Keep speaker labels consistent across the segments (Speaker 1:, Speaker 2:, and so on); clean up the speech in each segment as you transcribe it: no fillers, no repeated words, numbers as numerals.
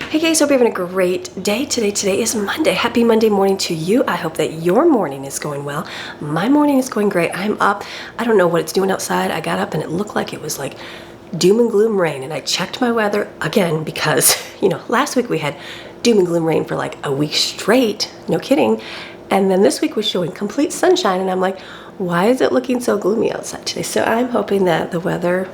Speaker 1: Hey guys, hope you're having a great day today. Today is Monday. Happy Monday morning to you. I hope that your morning is going well. My morning is going great. I'm up. I don't know what it's doing outside. I got up and it looked like it was like doom and gloom rain, and I checked my weather again because, you know, last week we had doom and gloom rain for like a week straight. No kidding. And then this week was showing complete sunshine, and I'm like, why is it looking so gloomy outside today? So I'm hoping that the weather,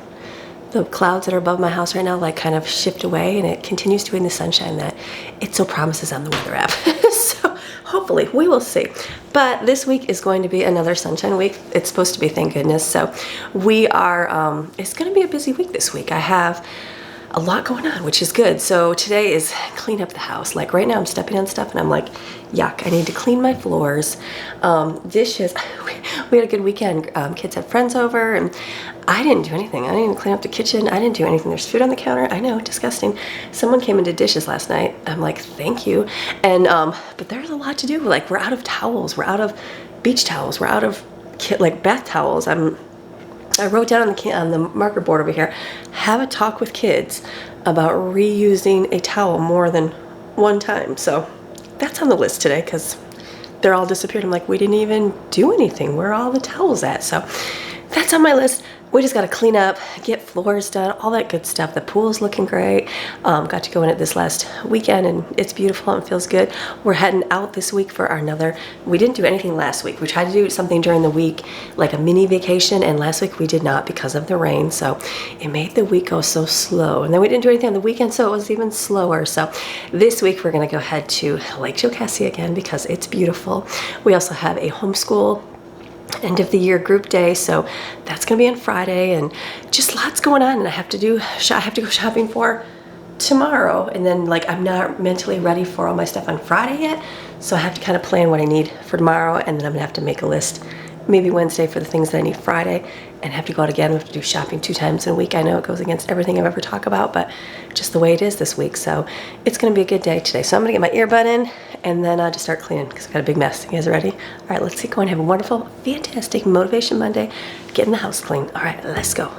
Speaker 1: the clouds that are above my house right now, like kind of shift away and it continues to be in the sunshine that it so promises on the weather app. So hopefully, we will see. But this week is going to be another sunshine week. It's supposed to be, thank goodness. So we are, it's going to be a busy week this week. I have a lot going on, which is good. So today is clean up the house. Like right now I'm stepping on stuff and I'm like, yuck, I need to clean my floors. Dishes, we had a good weekend. Kids had friends over and I didn't do anything. I didn't even clean up the kitchen. I didn't do anything. There's food on the counter. I know, disgusting. Someone came and did dishes last night. I'm like, thank you. And, but there's a lot to do. Like we're out of towels. We're out of beach towels. We're out of like bath towels. I wrote down on the marker board over here, have a talk with kids about reusing a towel more than one time. So that's on the list today because they're all disappeared. I'm like, we didn't even do anything. Where are all the towels at? So that's on my list. We just got to clean up, get floors done, all that good stuff. The pool's looking great. Got to go in it this last weekend and it's beautiful and feels good. We're heading out this week for we didn't do anything last week. We tried to do something during the week, like a mini vacation, and last week we did not because of the rain. So it made the week go so slow. And then we didn't do anything on the weekend, so it was even slower. So this week we're gonna go head to Lake Jocassee again because it's beautiful. We also have a homeschool end of the year group day, so that's gonna be on Friday, and just lots going on. And I have to go shopping for tomorrow, and then like I'm not mentally ready for all my stuff on Friday yet, so I have to kind of plan what I need for tomorrow, and then I'm gonna have to make a list maybe Wednesday for the things that I need Friday, and have to go out again. We have to do shopping 2 times in a week. I know it goes against everything I've ever talked about, but just the way it is this week. So it's gonna be a good day today. So I'm gonna get my earbud in and then just start cleaning because I've got a big mess. You guys ready? All right, let's get going. Have a wonderful, fantastic Motivation Monday. Getting the house clean. All right, let's go.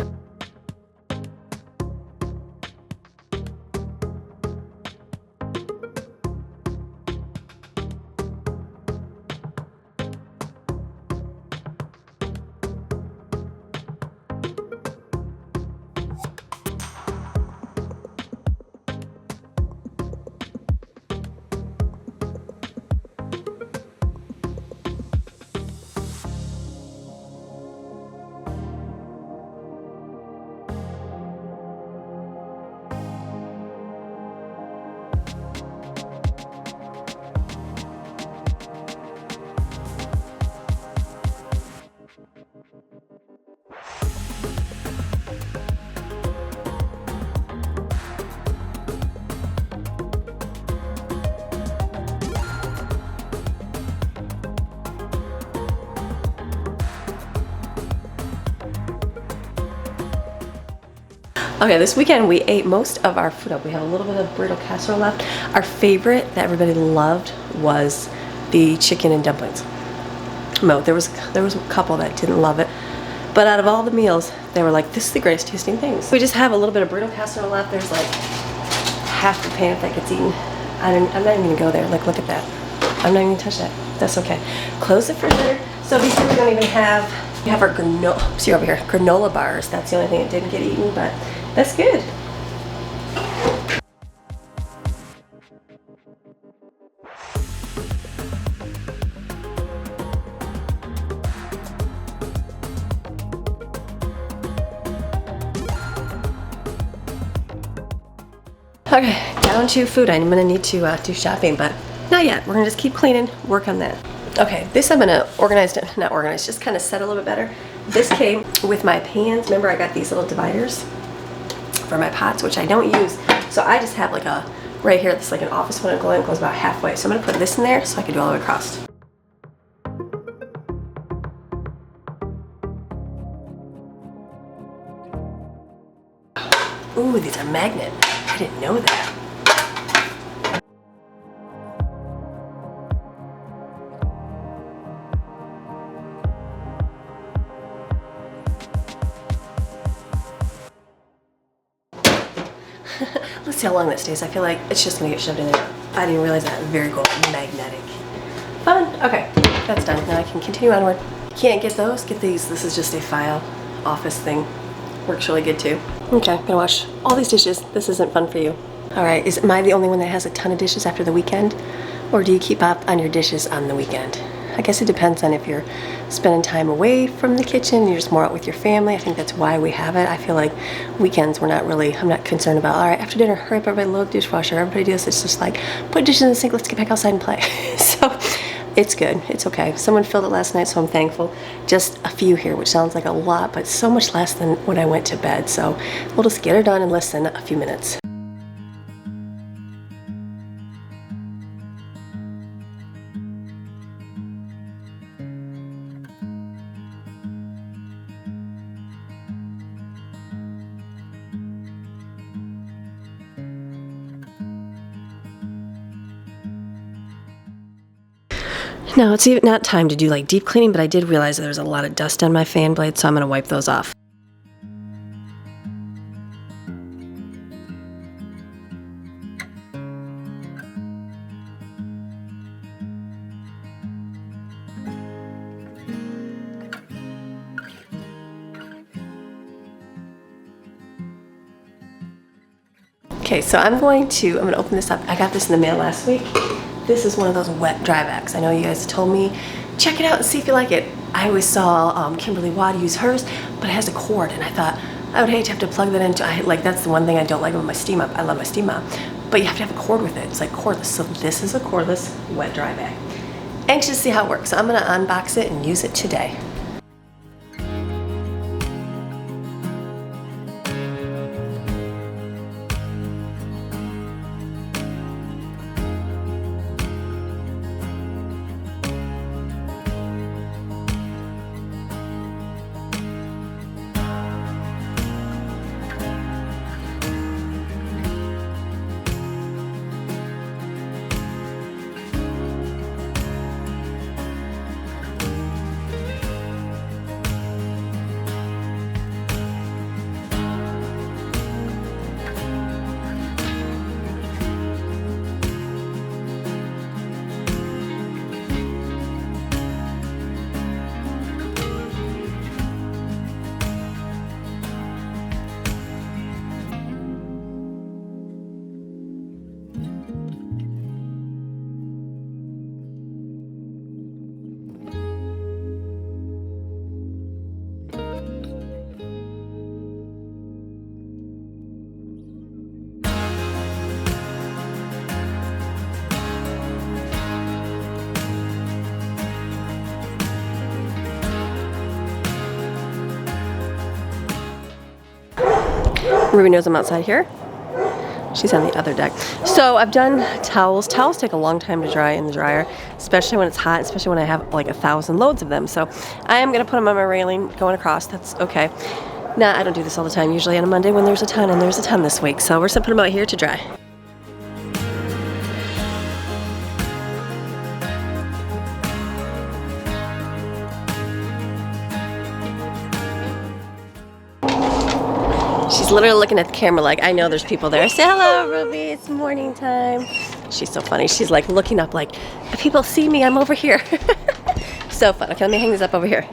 Speaker 1: Okay, this weekend we ate most of our food up. We have a little bit of burrito casserole left. Our favorite that everybody loved was the chicken and dumplings. No, there was a couple that didn't love it, but out of all the meals, they were like, this is the greatest tasting thing. So we just have a little bit of burrito casserole left. There's like half the pan that gets eaten. I'm not even gonna go there. Like, look at that. I'm not even gonna touch that. That's okay. Close the refrigerator. So these two we don't even have. We have our granola, see over here, granola bars. That's the only thing that didn't get eaten, but that's good. Okay, down to food. I'm gonna need to do shopping, but not yet. We're gonna just keep cleaning, work on that. Okay, this I'm gonna not organize, just kind of set a little bit better. This came with my pans. Remember I got these little dividers for my pots, which I don't use. So I just have like a, right here, this like an office one, it goes about halfway. So I'm gonna put this in there so I can do all the way across. Ooh, these are magnet. I didn't know that. Let's see how long that stays. I feel like it's just gonna get shoved in there. I didn't realize that. Very cool. Magnetic. Fun. Okay, that's done. Now I can continue onward. Can't get those? Get these. This is just a file office thing. Works really good too. Okay, I'm gonna wash all these dishes. This isn't fun for you. All right, am I the only one that has a ton of dishes after the weekend? Or do you keep up on your dishes on the weekend? I guess it depends on if you're spending time away from the kitchen, you're just more out with your family. I think that's why we have it. I feel like weekends I'm not concerned about, all right, after dinner, hurry up, everybody load dishwasher, everybody do this. It's just like, put dishes in the sink, let's get back outside and play. So it's good, it's okay. Someone filled it last night, so I'm thankful. Just a few here, which sounds like a lot, but so much less than when I went to bed. So we'll just get her done in less than a few minutes. Now, it's even not time to do like deep cleaning, but I did realize that there's a lot of dust on my fan blades, so I'm gonna wipe those off. Okay, so I'm gonna open this up. I got this in the mail last week. This is one of those wet dry bags. I know you guys told me, check it out and see if you like it. I always saw Kimberly Watt use hers, but it has a cord, and I thought, I would hate to have to plug that into, that's the one thing I don't like about my steam mop. I love my steam mop, but you have to have a cord with it. It's like cordless, so this is a cordless wet dry bag. Anxious to see how it works. So I'm gonna unbox it and use it today. Ruby knows I'm outside here. She's on the other deck. So I've done towels. Towels take a long time to dry in the dryer, especially when it's hot, especially when I have like 1,000 loads of them. So I am gonna put them on my railing going across. That's okay. Nah, I don't do this all the time. Usually on a Monday when there's a ton, and there's a ton this week. So we're just gonna put them out here to dry. She's literally looking at the camera like, I know there's people there. Say hello, Ruby, it's morning time. She's so funny. She's like looking up like, if people see me, I'm over here. So fun. Okay, let me hang this up over here.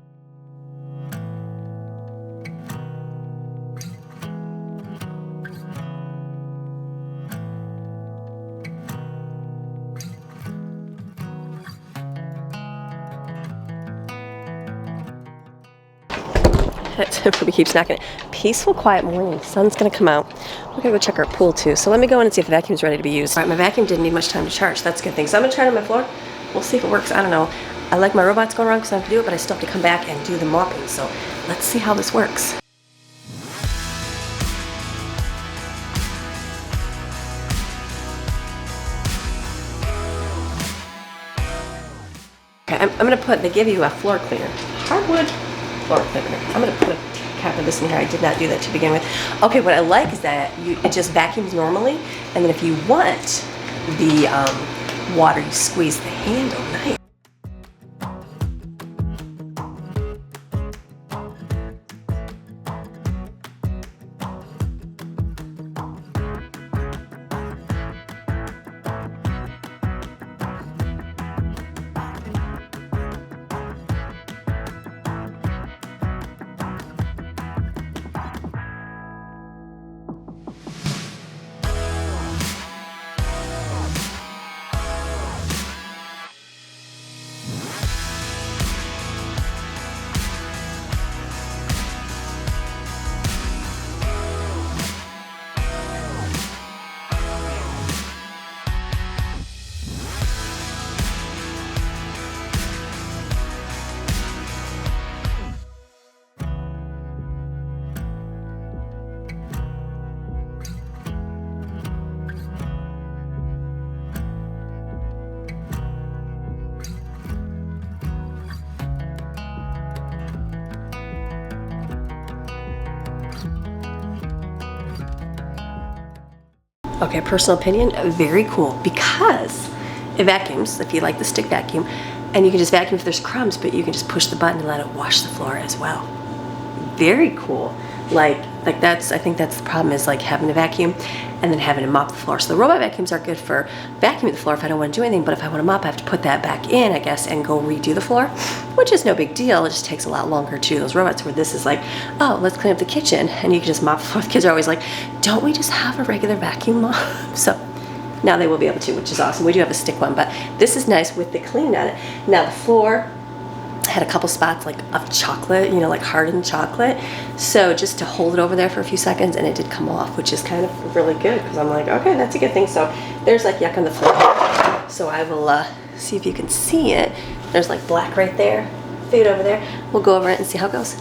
Speaker 1: Ruby keeps knocking it. Peaceful, quiet morning. Sun's gonna come out. We're gonna go check our pool too. So let me go in and see if the vacuum's ready to be used. All right, my vacuum didn't need much time to charge. That's a good thing. So I'm gonna try it on my floor. We'll see if it works. I don't know. I like my robots going around because I have to do it, but I still have to come back and do the mopping. So let's see how this works. Okay, I'm gonna put, they give you a floor cleaner. Hardwood floor cleaner. I'm gonna put a cap of this in here. I did not do that to begin with. Okay, what I like is that it just vacuums normally, and then if you want the water, you squeeze the handle. Nice. Okay, personal opinion, very cool because it vacuums if you like the stick vacuum, and you can just vacuum if there's crumbs, but you can just push the button and let it wash the floor as well. Very cool. Like that's, I think that's the problem, is like having a vacuum and then having to mop the floor. So the robot vacuums are good for vacuuming the floor if I don't want to do anything, but if I want to mop, I have to put that back in, I guess, and go redo the floor, which is no big deal. It just takes a lot longer to do those robots, where this is like, oh, let's clean up the kitchen, and you can just mop the floor. The kids are always like, don't we just have a regular vacuum mop? So now they will be able to, which is awesome. We do have a stick one, but this is nice with the clean on it. Now the floor had a couple spots like of chocolate, you know, like hardened chocolate. So just to hold it over there for a few seconds, and it did come off, which is kind of really good, because I'm like, okay, that's a good thing. So there's like yuck on the floor here. So I will see if you can see it. There's like black right there, food over there. We'll go over it and see how it goes.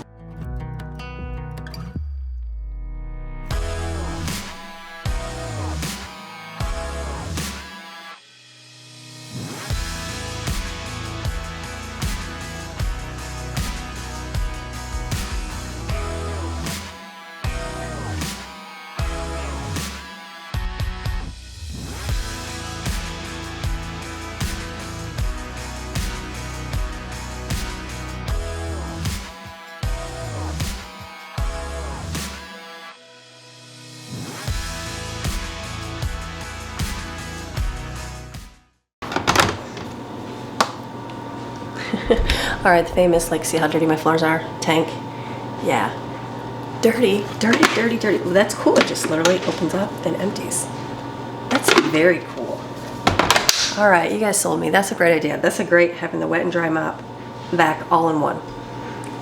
Speaker 1: All right, the famous, like, see how dirty my floors are tank? Yeah. Dirty, dirty, dirty, dirty. Well, that's cool. It just literally opens up and empties. That's very cool. All right, you guys sold me. That's a great idea. That's a great, having the wet and dry mop vac all in one.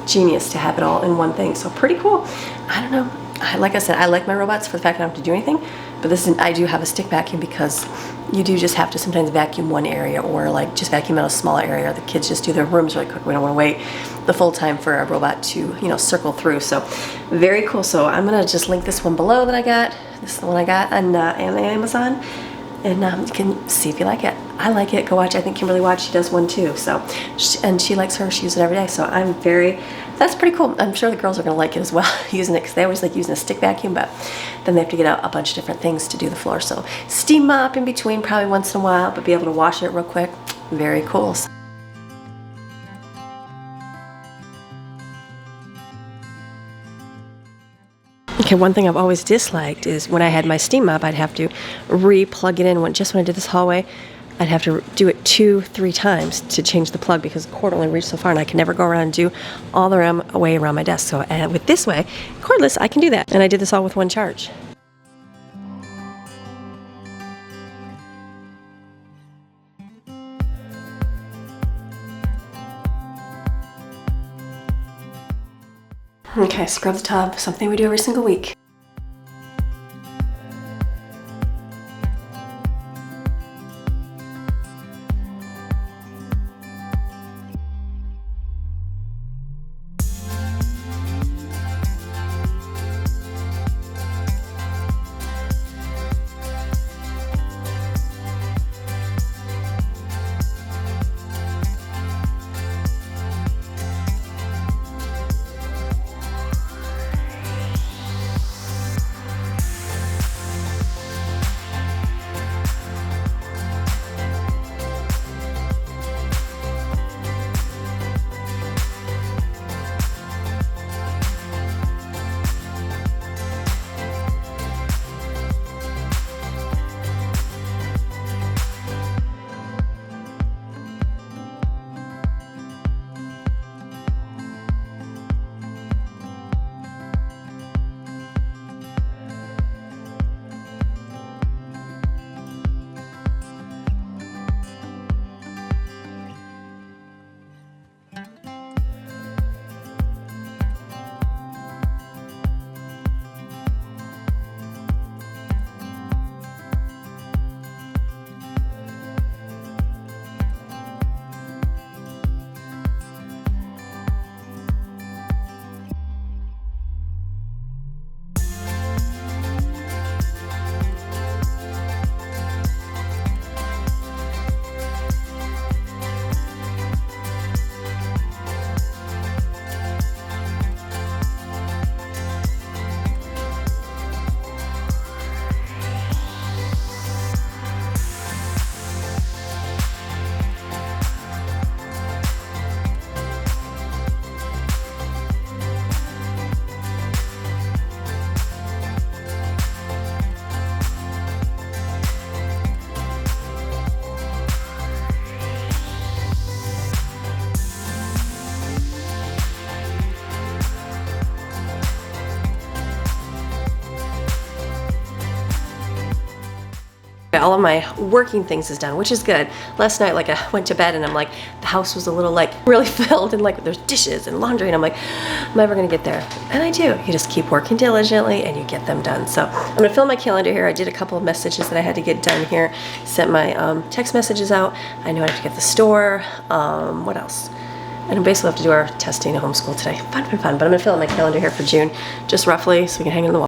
Speaker 1: Genius to have it all in one thing. So pretty cool. I don't know. Like I said, I like my robots for the fact that I don't have to do anything, but this is, I do have a stick vacuum, because you do just have to sometimes vacuum one area, or like just vacuum out a smaller area. The kids just do their rooms really quick. We don't want to wait the full time for a robot to, you know, circle through. So very cool. So I'm gonna just link this one below that I got. This is the one I got on Amazon, and you can see if you like it. I like it. Go watch. I think Kimberly watched. She does one too. So, and she likes hers. She uses it every day. So I'm very. That's pretty cool. I'm sure the girls are gonna like it as well, using it, because they always like using a stick vacuum, but then they have to get out a bunch of different things to do the floor. So steam mop in between, probably once in a while, but be able to wash it real quick. Very cool. Okay, one thing I've always disliked is when I had my steam mop, I'd have to re-plug it in. Just when I did this hallway, I'd have to do it 2-3 times to change the plug, because the cord only reached so far, and I can never go around and do all the way around my desk. So with this way, cordless, I can do that. And I did this all with one charge. Okay, scrub the tub, something we do every single week. All of my working things is done, which is good. Last night, like, I went to bed and I'm like, the house was a little like really filled and like there's dishes and laundry and I'm like, I'm never gonna get there. And I do. You just keep working diligently and you get them done. So I'm gonna fill my calendar here. I did a couple of messages that I had to get done here. Sent my text messages out. I know I have to get the store. What else? And I basically have to do our testing at homeschool today. Fun. But I'm gonna fill out my calendar here for June, just roughly, so we can hang it on the wall.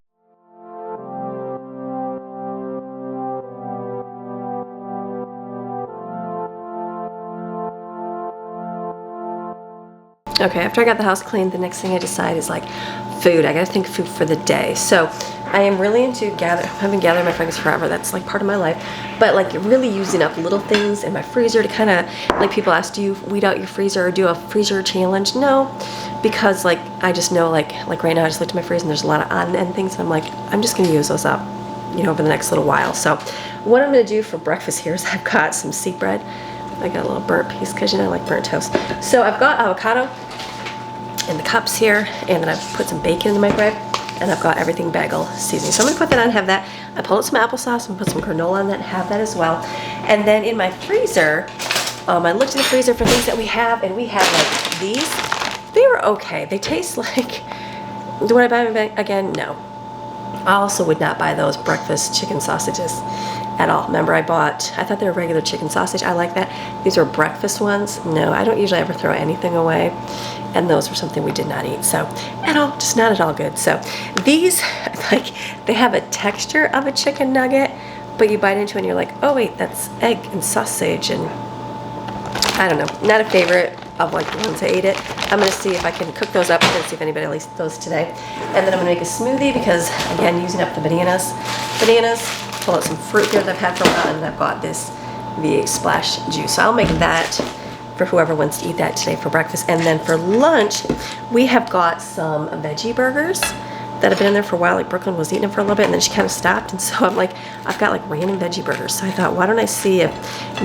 Speaker 1: Okay, after I got the house cleaned, the next thing I decide is like food. I gotta think food for the day. So I am really into I've been gathering my fragrance forever. That's like part of my life. But like really using up little things in my freezer to kind of, like people ask, do you weed out your freezer or do a freezer challenge? No, because like I just know like right now I just looked at my freezer and there's a lot of on end things. And I'm like, I'm just gonna use those up, you know, over the next little while. So what I'm gonna do for breakfast here is I've got some seed bread. I got a little burnt piece because you know I like burnt toast. So I've got avocado in the cups here, and then I've put some bacon in the microwave, and I've got everything bagel seasoning. So I'm gonna put that on and have that. I pulled out some applesauce and put some granola on that and have that as well. And then in my freezer, I looked in the freezer for things that we have, and we have like these. They were okay. They taste like, would I buy them again? No. I also would not buy those breakfast chicken sausages at all. Remember I thought they were regular chicken sausage. I like that. These are breakfast ones. No, I don't usually ever throw anything away. And those were something we did not eat. So just not at all good. So these, like, they have a texture of a chicken nugget, but you bite into it and you're like, oh wait, that's egg and sausage. And I don't know, not a favorite of like the ones I ate it. I'm gonna see if I can cook those up and see if anybody likes those today. And then I'm gonna make a smoothie because again, using up the bananas, pull out some fruit here that I've had for a while, and I've got this V8 splash juice. So I'll make that for whoever wants to eat that today for breakfast. And then for lunch, we have got some veggie burgers that have been in there for a while. Like Brooklyn was eating them for a little bit and then she kind of stopped. And so I'm like, I've got like random veggie burgers. So I thought, why don't I see if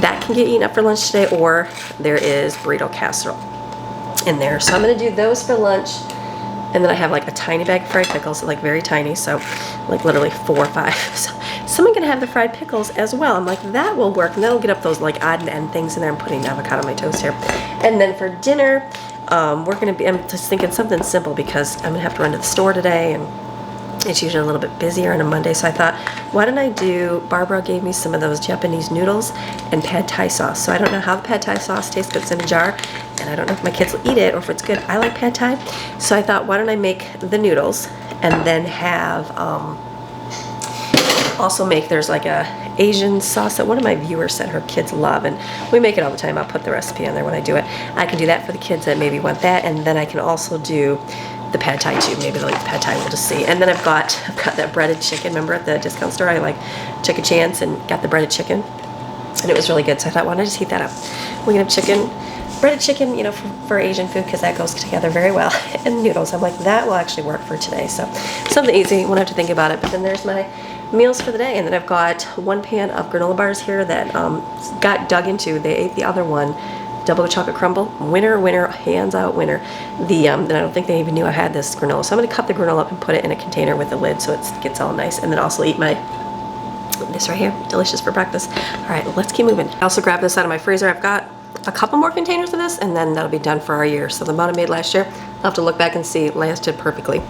Speaker 1: that can get eaten up for lunch today, or there is burrito casserole in there. So I'm gonna do those for lunch. And then I have like a tiny bag of fried pickles, like very tiny, so like literally 4 or 5. So someone can have the fried pickles as well. I'm like, that will work, and that'll get up those like odd and end things in there. I'm putting avocado on my toast here. And then for dinner, I'm just thinking something simple because I'm gonna have to run to the store today, and it's usually a little bit busier on a Monday. So I thought, why don't I Barbara gave me some of those Japanese noodles and pad thai sauce. So I don't know how the pad thai sauce tastes, but it's in a jar. And I don't know if my kids will eat it or if it's good. I like pad thai. So I thought, why don't I make the noodles and then have, there's like a Asian sauce that one of my viewers said her kids love. And we make it all the time. I'll put the recipe on there when I do it. I can do that for the kids that maybe want that. And then I can also do the pad thai too. Maybe they'll eat the pad thai, we'll just see. And then I've got that breaded chicken. Remember at the discount store, I like took a chance and got the breaded chicken. And it was really good. So I thought, why don't I just heat that up? We can have chicken. Breaded chicken, you know, for Asian food, because that goes together very well. And noodles, I'm like, that will actually work for today. So something easy, won't have to think about it. But then there's my meals for the day. And then I've got 1 pan of granola bars here that got dug into. They ate the other one, double chocolate crumble. Winner, hands out winner. Then I don't think they even knew I had this granola. So I'm gonna cut the granola up and put it in a container with the lid so it gets all nice. And then also eat this right here, delicious for breakfast. All right, let's keep moving. I also grabbed this out of my freezer. I've got a couple more containers of this, and then that'll be done for our year. So the amount I made last year, I'll have to look back and see, lasted perfectly.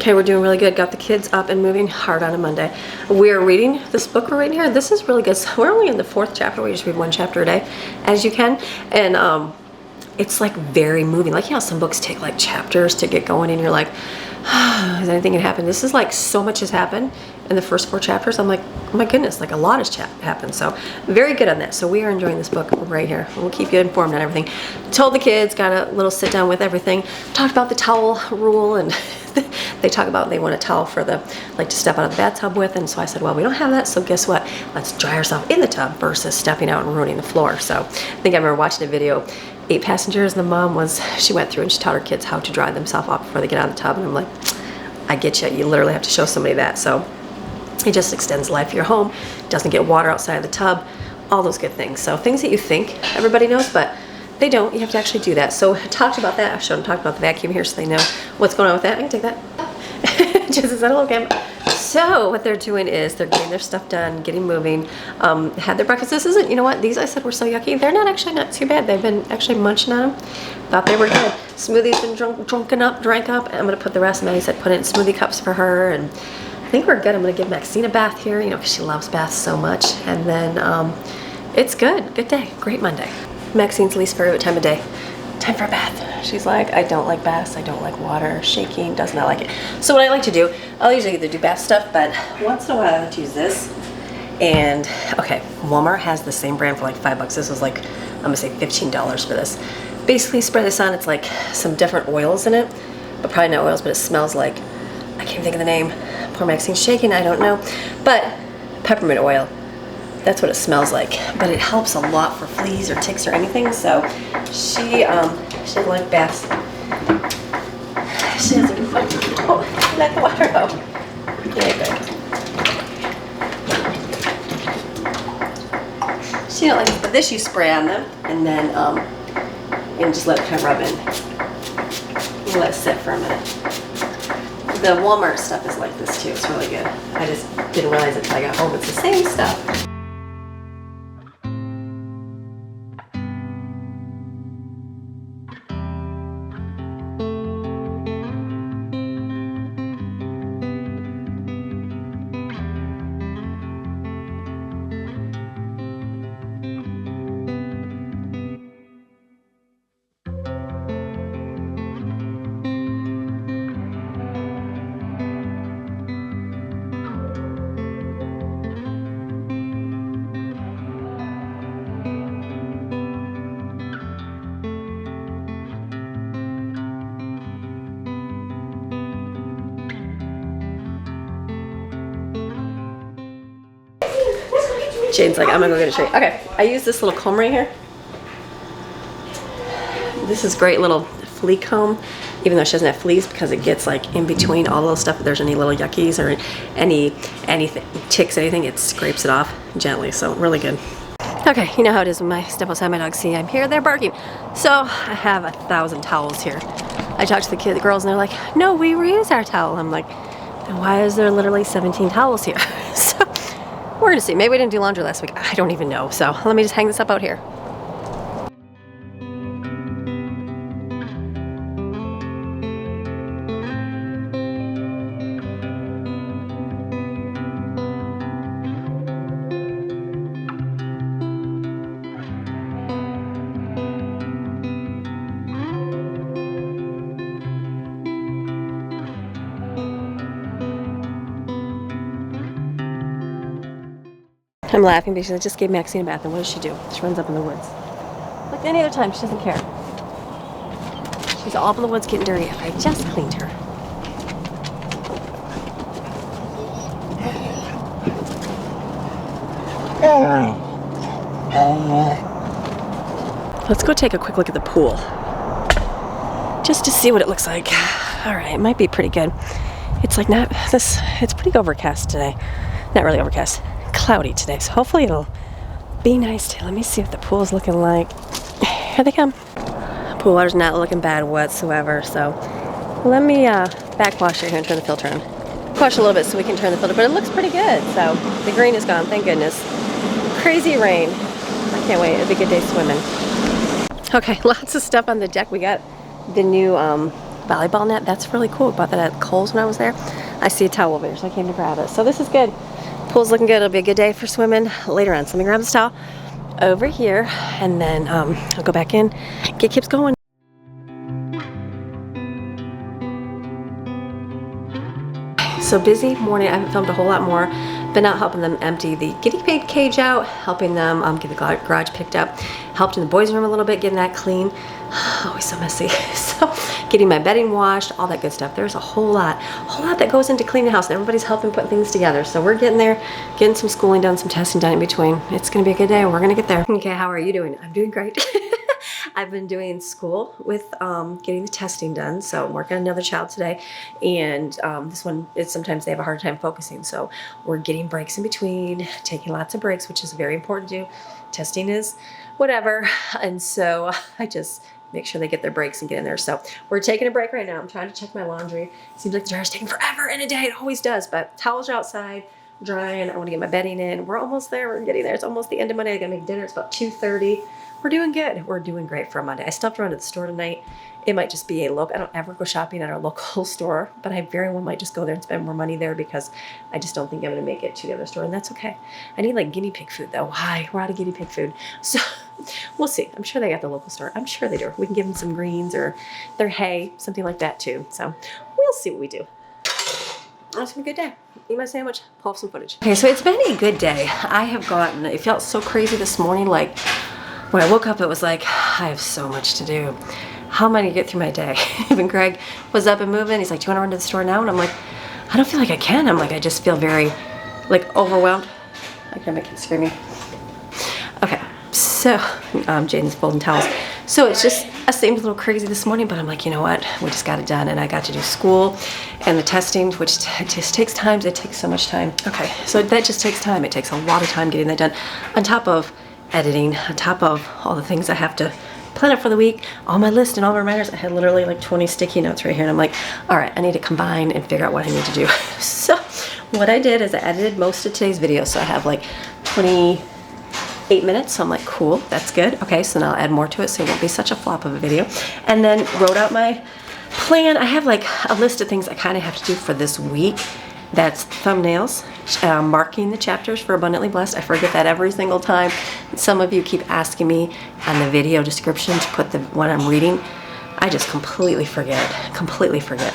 Speaker 1: Okay, we're doing really good. Got the kids up and moving hard on a Monday. We're reading this book we're reading here. This is really good. So we're only in the 4th chapter. We just read 1 chapter a day, as you can. And it's like very moving. Like, you know, some books take like chapters to get going and you're like, Has anything can happen? This is like so much has happened in the first 4 chapters. I'm like, oh my goodness, like a lot has happened. So very good on that. So we are enjoying this book right here. We'll keep you informed on everything. Told the kids, got a little sit down with everything. Talked about the towel rule, and they talk about they want a towel for the, like, to step out of the bathtub with. And so I said, well, we don't have that. So guess what? Let's dry ourselves in the tub versus stepping out and ruining the floor. So I think I remember watching a video, 8 passengers, and the mom she went through and she taught her kids how to dry themselves off before they get out of the tub. And I'm like, I get you. You literally have to show somebody that. So it just extends the life of your home. Doesn't get water outside of the tub. All those good things. So things that you think everybody knows, but they don't. You have to actually do that. So I talked about that. I showed them, talked about the vacuum here so they know what's going on with that. I can take that. Just a little camera. So what they're doing is they're getting their stuff done, getting moving, had their breakfast. This isn't, you know what, these I said were so yucky. They're not too bad. They've been actually munching on them. Thought they were good. Smoothie's been drank up. I'm gonna put the rest, Maddie said put it in smoothie cups for her, and I think we're good. I'm gonna give Maxine a bath here, you know, because she loves baths so much. And then it's good day, great Monday. Maxine's least favorite time of day. Time for a bath. She's like, I don't like baths, I don't like water, shaking, does not like it. So what I like to do, I'll usually either do bath stuff, but once in a while I like to use this. And okay, Walmart has the same brand for like $5. This was like, I'm gonna say $15 for this. Basically spray this on, it's like some different oils in it, but probably not oils, but it smells like, I can't think of the name. Poor Maxine's shaking, I don't know. But peppermint oil. That's what it smells like, but it helps a lot for fleas or ticks or anything. So she doesn't like baths. She doesn't let the water go. Yeah, good. She don't like it, but this you spray on them and then and just let it kind of rub in. You let it sit for a minute. The Walmart stuff is like this too. It's really good. I just didn't realize it until I got home. It's the same stuff. Jane's like, I'm gonna go get a treat. Okay, I use this little comb right here. This is great little flea comb, even though she doesn't have fleas, because it gets like in between all those stuff. If there's any little yuckies or anything, ticks, anything, it scrapes it off gently. So really good. Okay, you know how it is when I step outside, my dogs see I'm here, they're barking. So I have 1,000 towels here. I talked to the girls, and they're like, no, we reuse our towel. I'm like, then why is there literally 17 towels here? So we're gonna see. Maybe we didn't do laundry last week. I don't even know. So let me just hang this up out here. I'm laughing because I just gave Maxine a bath, and what does she do? She runs up in the woods. Like any other time, she doesn't care. She's all up in the woods getting dirty after I just cleaned her. Let's go take a quick look at the pool, just to see what it looks like. All right, it might be pretty good. It's like not this. It's pretty overcast today. Not really overcast. Cloudy today, so hopefully it'll be nice too. Let me see what the pool's looking like. Here they come. Pool water's not looking bad whatsoever, so let me backwash it here and turn the filter on. Wash a little bit so we can turn the filter, but it looks pretty good. So the green is gone, thank goodness. Crazy rain. I can't wait, it'll be a good day swimming. Okay, lots of stuff on the deck. We got the new volleyball net. That's really cool. Bought that at Kohl's when I was there. I see a towel over there, so I came to grab it. So this is good. Pool's looking good. It'll be a good day for swimming later on. So let me grab this towel over here, and then I'll go back in, get Kips going. So busy morning. I haven't filmed a whole lot more. Been out helping them empty the guinea pig cage out, helping them get the garage picked up, helped in the boys' room a little bit, getting that clean. Always so messy. So getting my bedding washed, all that good stuff. There's a whole lot that goes into cleaning the house. Everybody's helping put things together. So we're getting there, getting some schooling done, some testing done in between. It's gonna be a good day. We're gonna get there. Okay, how are you doing? I'm doing great. I've been doing school with getting the testing done. So I'm working on another child today, and this one is sometimes they have a hard time focusing. So we're getting breaks in between, taking lots of breaks, which is very important to do. Testing is whatever, and so I just make sure they get their breaks and get in there. So we're taking a break right now. I'm trying to check my laundry. Seems like the dryer's taking forever in a day. It always does, but towels are outside drying. I want to get my bedding in. We're almost there. We're getting there. It's almost the end of Monday. I gotta make dinner. It's about 2:30. We're doing good. We're doing great for a Monday. I still have to run to the store tonight. It might just be a local. I don't ever go shopping at our local store, but I very well might just go there and spend more money there because I just don't think I'm going to make it to the other store, and that's okay. I need like guinea pig food though. Why? We're out of guinea pig food. So we'll see. I'm sure they got the local store. I'm sure they do. We can give them some greens or their hay, something like that too. So we'll see what we do. It's been a good day. Eat my sandwich, pull up some footage. Okay, so it's been a good day. I have gotten, it felt so crazy this morning. Like when I woke up, it was like, I have so much to do. How am I gonna get through my day? Even Greg was up and moving. He's like, do you wanna run to the store now? And I'm like, I don't feel like I can. I'm like, I just feel very like overwhelmed. I can make it screaming. Okay, so Jaden's folding towels. So it's just, it seemed a little crazy this morning, but I'm like, you know what? We just got it done, and I got to do school and the testing, which just takes time. It takes so much time. Okay, so that just takes time. It takes a lot of time getting that done. On top of editing, on top of all the things I have to plan up for the week, all my list and all my reminders. I had literally like 20 sticky notes right here, and I'm like, all right, I need to combine and figure out what I need to do. So what I did is I edited most of today's video, so I have like 28 minutes. So I'm like, cool, that's good. Okay, so now I'll add more to it so it won't be such a flop of a video. And then wrote out my plan. I have like a list of things I kind of have to do for this week. That's thumbnails, marking the chapters for Abundantly Blessed. I forget that every single time. Some of you keep asking me on the video description to put the one I'm reading. I just completely forget.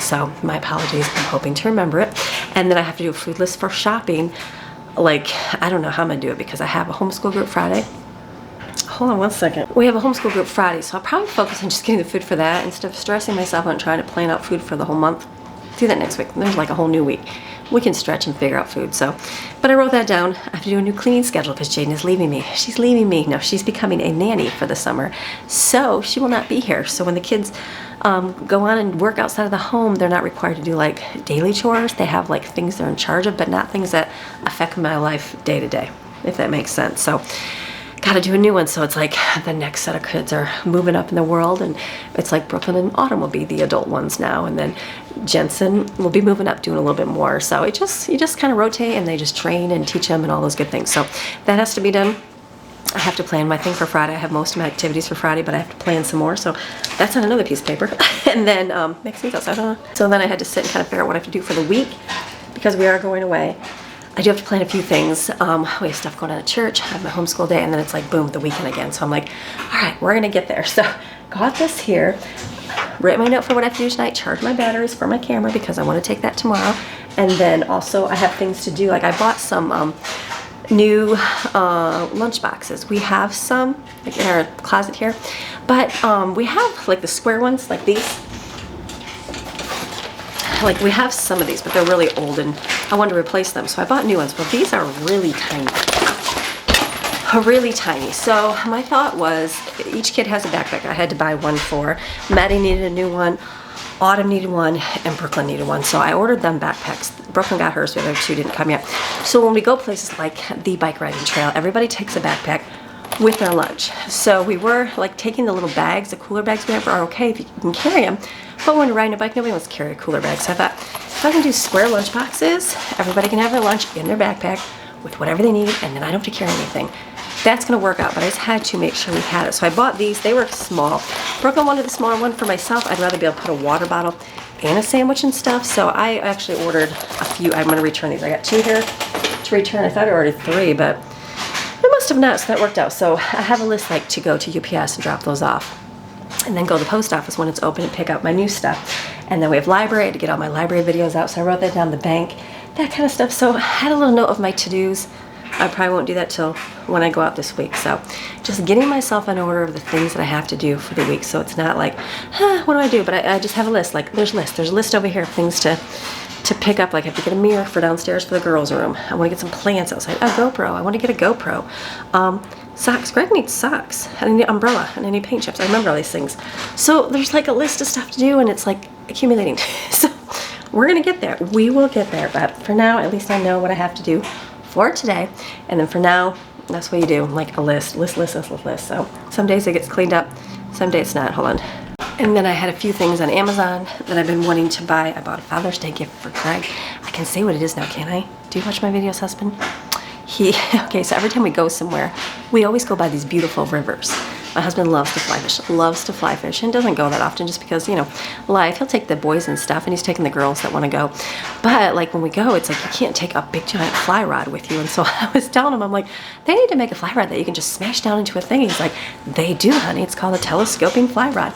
Speaker 1: So my apologies. I'm hoping to remember it. And then I have to do a food list for shopping. Like, I don't know how I'm gonna do it because I have a homeschool group Friday. Hold on one second. We have a homeschool group Friday, so I'll probably focus on just getting the food for that instead of stressing myself on trying to plan out food for the whole month. Do that next week. There's like a whole new week. We can stretch and figure out food. So, but I wrote that down. I have to do a new cleaning schedule because Jaden is leaving me. She's leaving me. No, she's becoming a nanny for the summer. So she will not be here. So when the kids go on and work outside of the home, they're not required to do like daily chores. They have like things they're in charge of, but not things that affect my life day to day, if that makes sense. So got to do a new one. So it's like the next set of kids are moving up in the world, and it's like Brooklyn and Autumn will be the adult ones now, and then Jensen will be moving up doing a little bit more. So it just, you just kind of rotate, and they just train and teach them and all those good things. So that has to be done. I have to plan my thing for Friday. I have most of my activities for Friday, but I have to plan some more. So that's on another piece of paper. And then next thing's outside. So then I had to sit and kind of figure out what I have to do for the week because we are going away. I do have to plan a few things. We have stuff going on at church. I have my homeschool day, and then it's like, boom, the weekend again. So I'm like, all right, we're going to get there. So got this here. Write my note for what I have to do tonight. Charge my batteries for my camera because I want to take that tomorrow. And then also I have things to do. Like I bought some new lunch boxes. We have some like in our closet here. But we have like the square ones like these. Like we have some of these, but they're really old and I wanted to replace them. So I bought new ones. Well, these are really tiny. Really tiny. So my thought was each kid has a backpack. I had to buy one for Maddie needed a new one, Autumn needed one, and Brooklyn needed one. So I ordered them backpacks. Brooklyn got hers, the other two didn't come yet. So when we go places like the bike riding trail, everybody takes a backpack with their lunch. So we were like taking the little bags, the cooler bags we have are okay if you can carry them. But when you're riding a bike, nobody wants to carry a cooler bag. So I thought, if I can do square lunch boxes, everybody can have their lunch in their backpack with whatever they need, and then I don't have to carry anything. That's gonna work out, but I just had to make sure we had it. So I bought these, they were small. Brooklyn wanted the smaller one for myself. I'd rather be able to put a water bottle and a sandwich and stuff. So I actually ordered a few. I'm gonna return these. I got 2 here to return. I thought I ordered 3, but I must have not, so that worked out. So I have a list like to go to UPS and drop those off, and then go to the post office when it's open and pick up my new stuff. And then we have library. I had to get all my library videos out, so I wrote that down, the bank, that kind of stuff. So I had a little note of my to-dos. I probably won't do that till when I go out this week. So just getting myself in order of the things that I have to do for the week. So it's not like, what do I do? But I just have a list. Like there's a list over here of things to pick up. Like I have to get a mirror for downstairs for the girls' room. I want to get some plants outside. A GoPro. I want to get a GoPro. Socks. Greg needs socks. And I need an umbrella. And I need paint chips. I remember all these things. So there's like a list of stuff to do, and it's like accumulating. So we're going to get there. We will get there. But for now, at least I know what I have to do for today. And then for now, that's what you do. Like a list. So some days it gets cleaned up. Some days it's not. Hold on. And then I had a few things on Amazon that I've been wanting to buy. I bought a Father's Day gift for Greg. I can say what it is now, can I? Do you watch my videos, husband? Okay, so every time we go somewhere, we always go by these beautiful rivers. My husband loves to fly fish, and doesn't go that often just because, you know, life. He'll take the boys and stuff, and he's taking the girls that want to go. But like when we go, it's like you can't take a big giant fly rod with you. And so I was telling him, I'm like, they need to make a fly rod that you can just smash down into a thing. He's like, they do, honey. It's called a telescoping fly rod.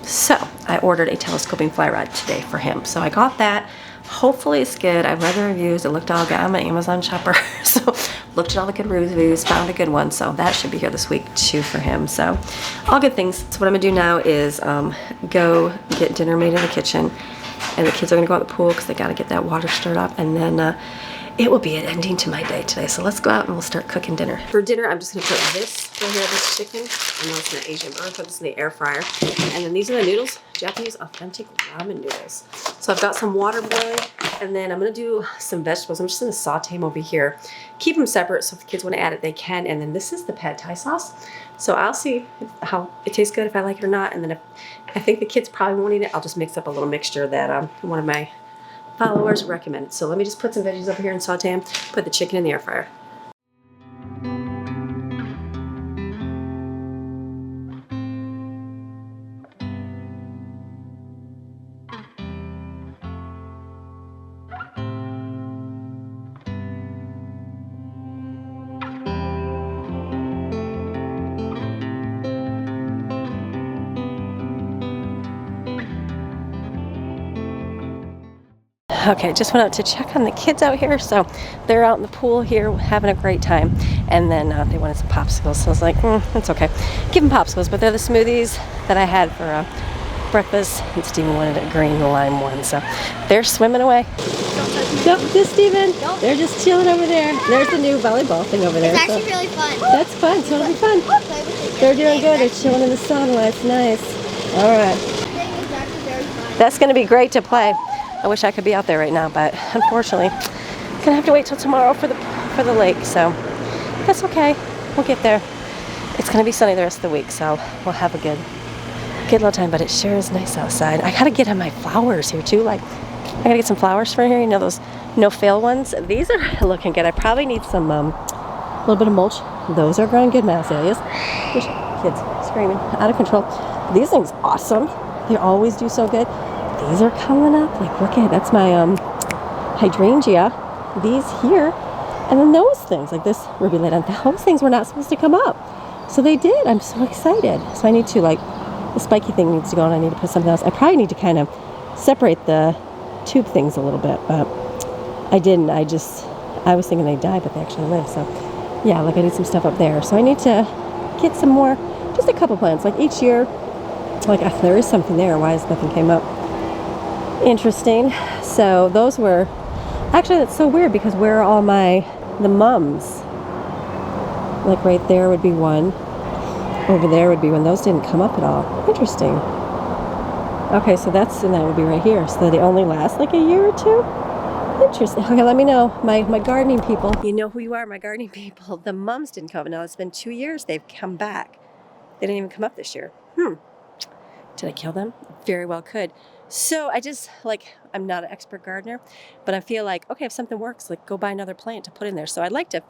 Speaker 1: So I ordered a telescoping fly rod today for him. So I got that. Hopefully it's good. I've read the reviews. It looked all good. I'm an Amazon shopper. So looked at all the good reviews, found a good one. So that should be here this week too for him. So all good things. So what I'm gonna do now is go get dinner made in the kitchen. And the kids are gonna go out the pool because they gotta get that water stirred up. And then it will be an ending to my day today. So let's go out and we'll start cooking dinner. For dinner, I'm just gonna put this right here, this chicken. I know it's not Asian, but I'm gonna put this in the air fryer. And then these are the noodles, Japanese authentic ramen noodles. So I've got some water boiling, and then I'm gonna do some vegetables. I'm just gonna saute them over here. Keep them separate, so if the kids wanna add it, they can. And then this is the pad thai sauce. So I'll see how it tastes good, if I like it or not. And then if I think the kids probably won't eat it, I'll just mix up a little mixture that one of my followers recommended. So let me just put some veggies over here and saute them, put the chicken in the air fryer. Okay, just went out to check on the kids out here. So they're out in the pool here having a great time. And then they wanted some popsicles. So I was like, it's okay. Give them popsicles, but they're the smoothies that I had for breakfast. And Steven wanted a green lime one. So they're swimming away. Nope, this Steven. Nope. They're just chilling over there. There's the new volleyball thing over there.
Speaker 2: It's actually really fun.
Speaker 1: That's fun, so it'll be fun. They're doing good. They're chilling in the sun. It's nice. All right. That's going to be great to play. I wish I could be out there right now, but unfortunately, gonna have to wait till tomorrow for the lake. So that's okay. We'll get there. It's gonna be sunny the rest of the week, so we'll have a good little time. But it sure is nice outside. I gotta get on my flowers here too. Like I gotta get some flowers for here. You know those no fail ones. These are looking good. I probably need some a little bit of mulch. Those are growing good, Mass Alias. Kids screaming out of control. These things awesome. They always do so good. These are coming up. Like, look at, that's my hydrangea. These here. And then those things, like this ruby lady, those things were not supposed to come up. So they did. I'm so excited. So I need to, like, the spiky thing needs to go, and I need to put something else. I probably need to kind of separate the tube things a little bit, but I didn't. I was thinking they'd die, but they actually live. So, yeah, like I need some stuff up there. So I need to get some more, just a couple plants. Like each year, like if there is something there, why has nothing came up? Interesting. So those were actually, that's so weird because where are all the mums? Like right there would be one, over there would be one. Those didn't come up at all. Interesting. Okay, so and that would be right here. So they only last like a year or two. Interesting. Okay, let me know, my gardening people. You know who you are, my gardening people. The mums didn't come. Now it's been 2 years they've come back. They didn't even come up this year. Did I kill them? Very well could. So I just, like, I'm not an expert gardener, but I feel like, okay, if something works, like, go buy another plant to put in there. So I'd like to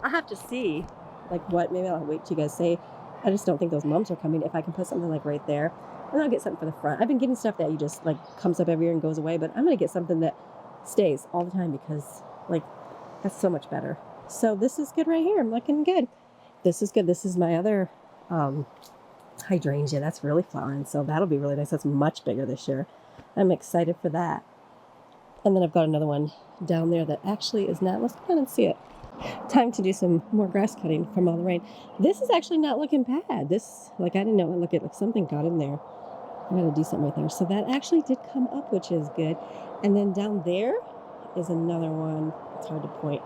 Speaker 1: I'll have to see, like, maybe I'll wait till you guys say. I just don't think those mums are coming. If I can put something, like, right there, and I'll get something for the front. I've been getting stuff that you just, like, comes up every year and goes away, but I'm going to get something that stays all the time because, like, that's so much better. So this is good right here. I'm looking good. This is good. This is my other hydrangea. That's really flowering, so that'll be really nice. That's much bigger this year. I'm excited for that. And then I've got another one down there that actually is not. Let's go ahead and see it. Time to do some more grass cutting from all the rain. This is actually not looking bad. This, like, I didn't know it. Look, like something got in there. I got a decent right there. So that actually did come up, which is good. And then down there is another one. It's hard to point.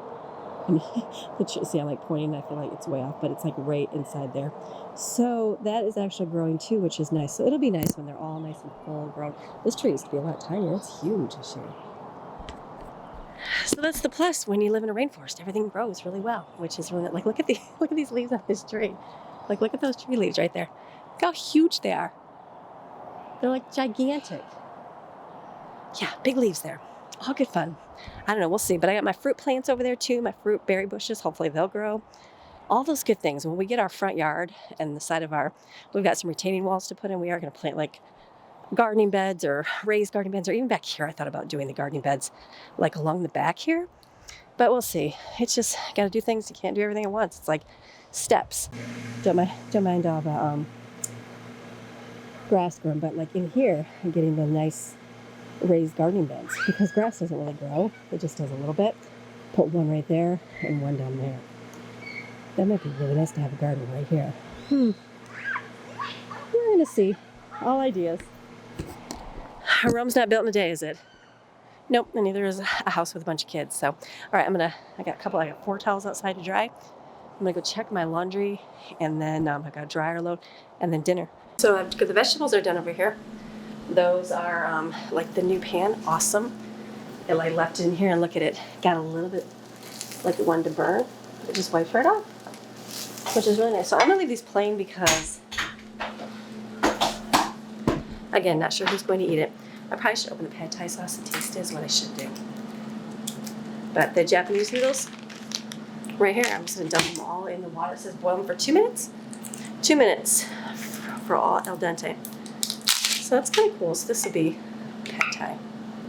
Speaker 1: I mean, see, I'm like pointing. I feel like it's way off, but it's like right inside there. So that is actually growing too, which is nice. So it'll be nice when they're all nice and full grown. This tree used to be a lot tinier. It's huge this year. So that's the plus when you live in a rainforest. Everything grows really well, which is really like, look at these leaves on this tree. Like, look at those tree leaves right there. Look how huge they are. They're like gigantic. Yeah, big leaves there. All good fun. I don't know, we'll see. But I got my fruit plants over there too, my fruit berry bushes. Hopefully they'll grow. All those good things. When we get our front yard and the side of we've got some retaining walls to put in, we are going to plant like gardening beds or raised gardening beds, or even back here. I thought about doing the gardening beds like along the back here, but we'll see. It's just got to do things. You can't do everything at once. It's like steps. Don't mind all the grass growing, but like in here, I'm getting the nice raised gardening beds because grass doesn't really grow. It just does a little bit. Put one right there and one down there. That might be really nice to have a garden right here. We're gonna see. All ideas. Rome's not built in a day, is it? Nope, and neither is a house with a bunch of kids. So, all right, I got 4 towels outside to dry. I'm gonna go check my laundry, and then I got a dryer load, and then dinner. So the vegetables are done over here. Those are like the new pan, awesome. I left it in here and look at it. Got a little bit like it wanted to burn. It just wiped right off, which is really nice. So I'm gonna leave these plain because, again, not sure who's going to eat it. I probably should open the pad thai sauce and taste it is what I should do. But the Japanese noodles, right here, I'm just gonna dump them all in the water. It says boil them for 2 minutes. 2 minutes for all al dente. So that's kind of cool. So this will be pad thai.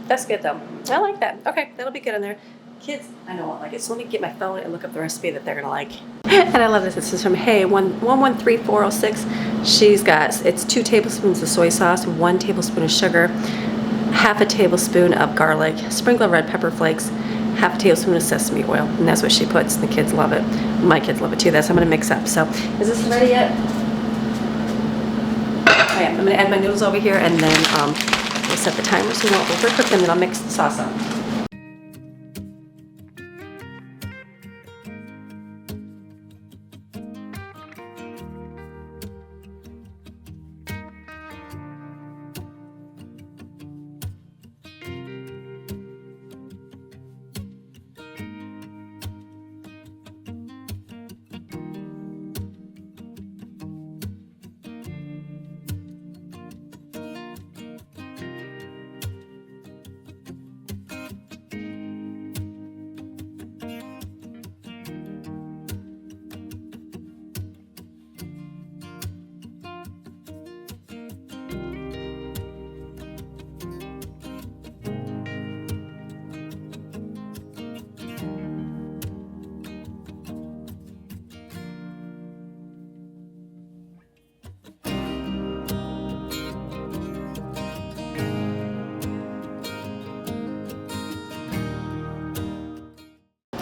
Speaker 1: That's good though. I like that. Okay, that'll be good in there. Kids, I know won't like it. So let me get my phone and look up the recipe that they're gonna like. And I love this. This is from Hey 113406. She's got, it's 2 tablespoons of soy sauce, 1 tablespoon of sugar, half a tablespoon of garlic, sprinkle of red pepper flakes, half a tablespoon of sesame oil, and that's what she puts. And the kids love it. My kids love it too. That's what I'm gonna mix up. So is this ready yet? Oh yeah, I'm gonna add my noodles over here, and then we'll set the timer so we won't overcook them, and then I'll mix the sauce up.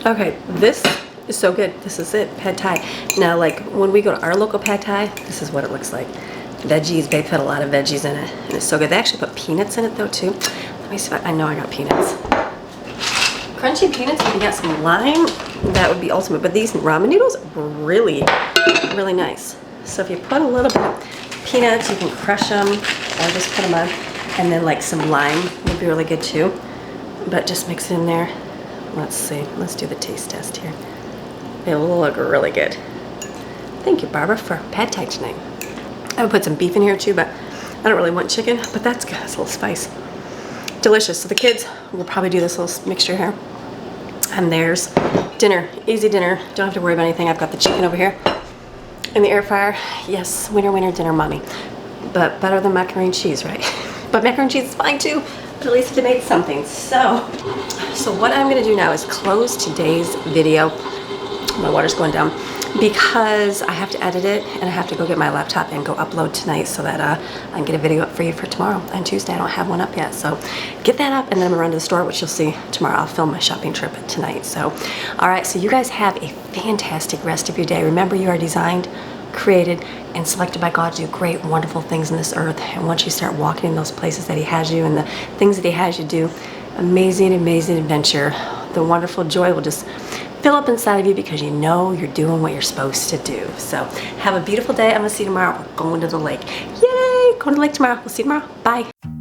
Speaker 1: Okay, this is so good. This is it, pad thai. Now, like when we go to our local pad thai, this is what it looks like. Veggies, they put a lot of veggies in it, and it's so good. They actually put peanuts in it though too. Let me see if I know I got peanuts. Crunchy peanuts, if you got some lime, that would be ultimate. But these ramen noodles are really, really nice. So if you put a little bit of peanuts, you can crush them or just put them on. And then like some lime would be really good too. But just mix it in there. Let's see, let's do the taste test here. It will look really good. Thank you, Barbara, for pad thai tonight. I would put some beef in here too, but I don't really want chicken, but that's good, it's a little spice. Delicious. So the kids will probably do this little mixture here. And there's dinner, easy dinner. Don't have to worry about anything. I've got the chicken over here in the air fryer. Yes, winter, winter dinner, mommy. But better than macaroni and cheese, right? But macaroni and cheese is fine too. But at least it made something. So what I'm gonna do now is close today's video. My water's going down. because I have to edit it and I have to go get my laptop and go upload tonight so that I can get a video up for you for tomorrow. On Tuesday, I don't have one up yet, so get that up, and then I'm gonna run to the store, which you'll see tomorrow. I'll film my shopping trip tonight. So, all right, so you guys have a fantastic rest of your day. Remember, you are designed, created, and selected by God to do great, wonderful things in this earth. And once you start walking in those places that He has you and the things that He has you do, amazing, amazing adventure. The wonderful joy will just fill up inside of you because you know you're doing what you're supposed to do. So have a beautiful day. I'm gonna see you tomorrow. We're going to the lake. Yay! Going to the lake tomorrow. We'll see you tomorrow. Bye.